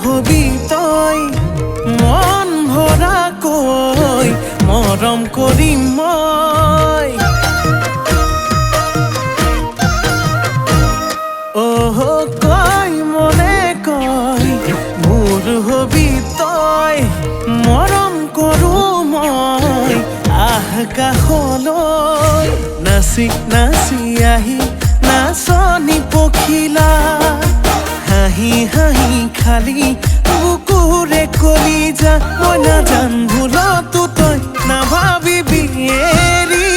hobby তই মন ভৰাকৈ মৰম কৰিম মই কই মনে কই মোৰ হবি তই মৰম কৰো মই আকাশলৈ নাচি নাচি আহি নাচনি পখিলা হাঁহি হাঁহি খালি বুকুৰে কলিজা মই নাজান ভুলতো তই নাভাবিবি এৰি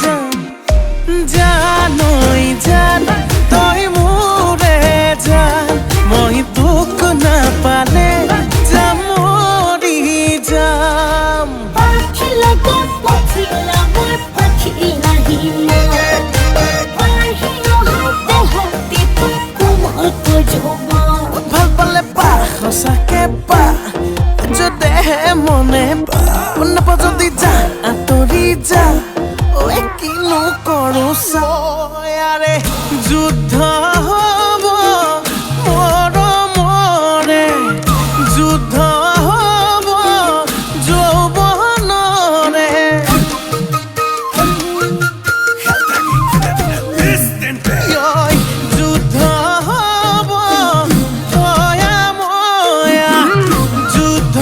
যাম জানৈ জান তই মোৰে জান মই তোক নাপালে যাম মৰি যাম ভাল পালে পা সঁচাকে পা যদেহে মনে পা নাপা যদি যা আঁতৰি যা কিনো কৰো চাৰে যুদ্ধ হব মৰমৰে যুদ্ধ হব যৌৱনৰে যুদ্ধ হব তয়া ময়া যুদ্ধ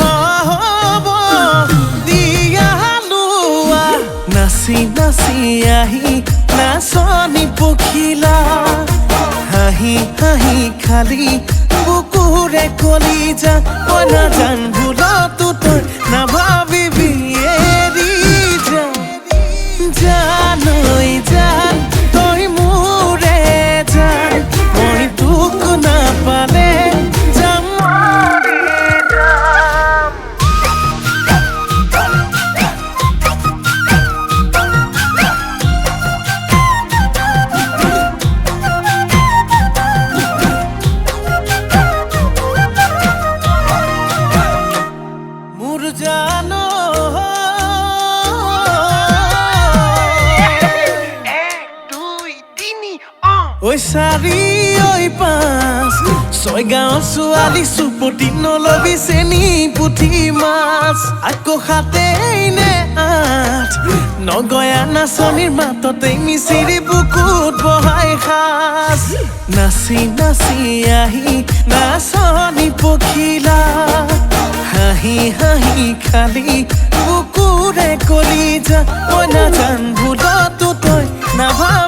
হব দিয়া লোৱা নাচি নাচি আহি নাচনি পখিলা হাঁহি হাঁহি খালি বুকুৰে কলিজা মই নাজান ভুলতো তই নাভাবিবি এৰি যাম জানৈ জান তই মোৰে জান মই তোক নাপালে যাম মোৰ জানো ঐ চাৰি ঐ পাঁচ ছয় গাঁৱৰ ছোৱালী চুপতি নলবি চেনি পুঠি মাছ আকৌ সাতেই নে আঠ নগয়া নাচনিৰ মাততেই মিচিৰি বুকুত বহাই সাজ নাচি নাচি আহি নাচনি পখিলা হাঁহি হাঁহি খালি বুকুৰে কলিজা মই নাজান ভুলতো তই নাভাব